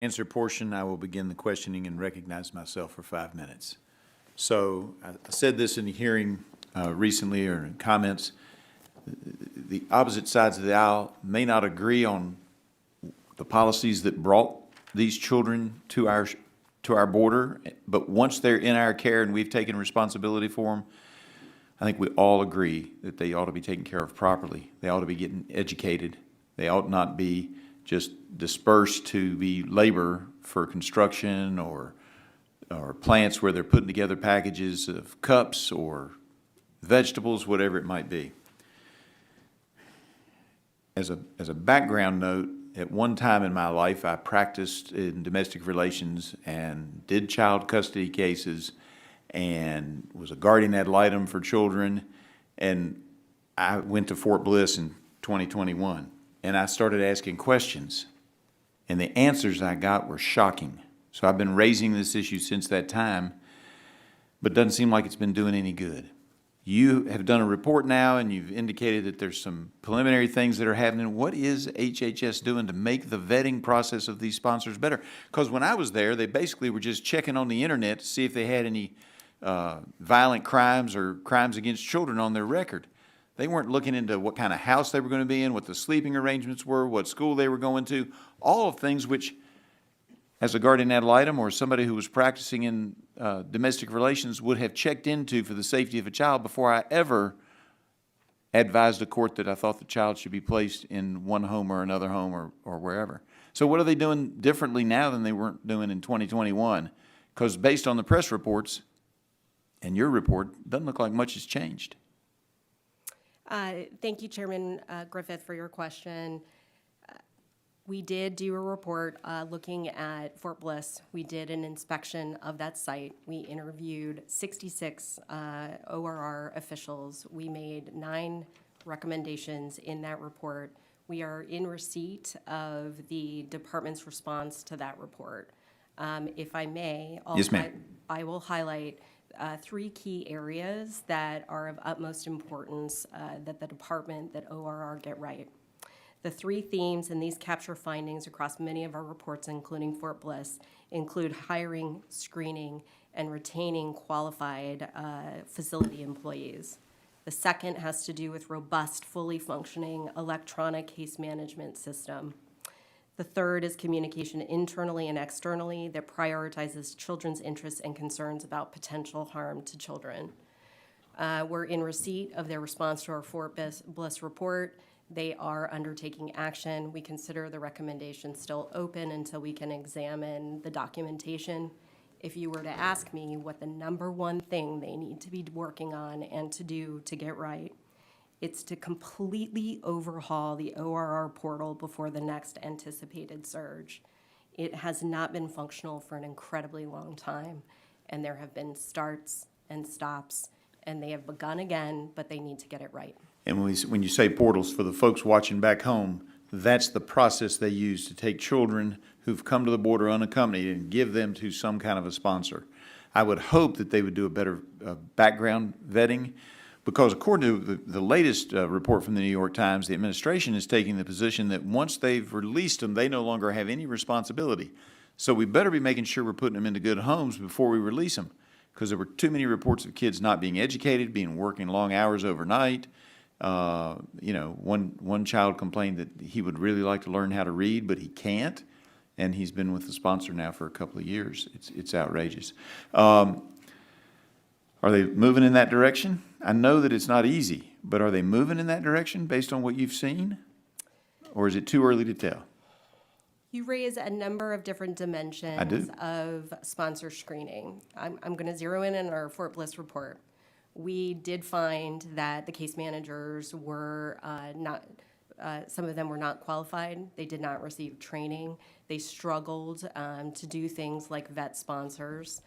Answer portion, I will begin the questioning and recognize myself for 5 minutes. So I said this in the hearing recently or in comments. The opposite sides of the aisle may not agree on the policies that brought these children to our border, but once they're in our care and we've taken responsibility for them, I think we all agree that they ought to be taken care of properly. They ought to be getting educated. They ought not be just dispersed to be labor for construction or plants where they're putting together packages of cups or vegetables, whatever it might be. As a background note, at one time in my life, I practiced in domestic relations and did child custody cases and was a guardian ad litem for children. And I went to Fort Bliss in 2021, and I started asking questions, and the answers I got were shocking. So I've been raising this issue since that time, but it doesn't seem like it's been doing any good. You have done a report now, and you've indicated that there's some preliminary things that are happening. What is HHS doing to make the vetting process of these sponsors better? Because when I was there, they basically were just checking on the internet to see if they had any violent crimes or crimes against children on their record. They weren't looking into what kind of house they were going to be in, what the sleeping arrangements were, what school they were going to, all of things which, as a guardian ad litem or somebody who was practicing in domestic relations, would have checked into for the safety of a child before I ever advised a court that I thought the child should be placed in one home or another home or wherever. So what are they doing differently now than they weren't doing in 2021? Because based on the press reports and your report, it doesn't look like much has changed. Thank you, Chairman Griffith, for your question. We did do a report looking at Fort Bliss. We did an inspection of that site. We interviewed 66 ORR officials. We made 9 recommendations in that report. We are in receipt of the department's response to that report. If I may, Yes, ma'am. I will highlight 3 key areas that are of utmost importance that the department, that ORR get right. The 3 themes, and these capture findings across many of our reports, including Fort Bliss, include hiring, screening, and retaining qualified facility employees. The second has to do with robust, fully functioning electronic case management system. The third is communication internally and externally that prioritizes children's interests and concerns about potential harm to children. We're in receipt of their response to our Fort Bliss report. They are undertaking action. We consider the recommendation still open until we can examine the documentation. If you were to ask me what the number one thing they need to be working on and to do to get right, it's to completely overhaul the ORR portal before the next anticipated surge. It has not been functional for an incredibly long time, and there have been starts and stops, and they have begun again, but they need to get it right. And when you say portals, for the folks watching back home, that's the process they use to take children who've come to the border unaccompanied and give them to some kind of a sponsor. I would hope that they would do a better background vetting, because according to the latest report from the New York Times, the administration is taking the position that once they've released them, they no longer have any responsibility. So we better be making sure we're putting them into good homes before we release them, because there were too many reports of kids not being educated, working long hours overnight. One child complained that he would really like to learn how to read, but he can't, and he's been with the sponsor now for a couple of years. It's outrageous. Are they moving in that direction? I know that it's not easy, but are they moving in that direction based on what you've seen? Or is it too early to tell? You raise a number of different dimensions of sponsor screening. I'm going to zero in on our Fort Bliss report. We did find that the case managers were some of them were not qualified. They did not receive training. They struggled to do things like vet sponsors.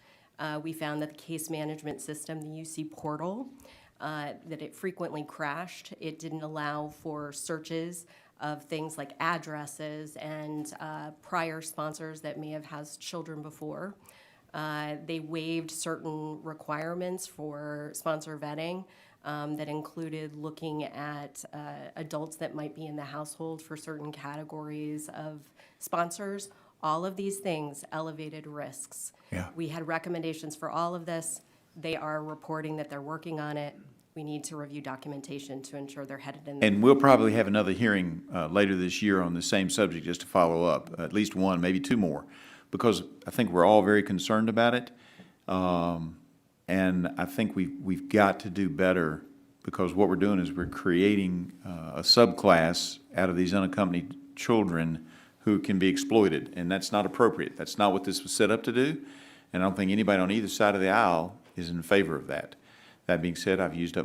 We found that the case management system, the UC portal, that it frequently crashed. It didn't allow for searches of things like addresses and prior sponsors that may have housed children before. They waived certain requirements for sponsor vetting that included looking at adults that might be in the household for certain categories of sponsors. All of these things elevated risks. Yeah. We had recommendations for all of this. They are reporting that they're working on it. We need to review documentation to ensure they're headed in the. And we'll probably have another hearing later this year on the same subject, just to follow up, at least one, maybe two more, because I think we're all very concerned about it. And I think we've got to do better, because what we're doing is we're creating a subclass out of these unaccompanied children who can be exploited, and that's not appropriate. That's not what this was set up to do, and I don't think anybody on either side of the aisle is in favor of that. That being said, I've used up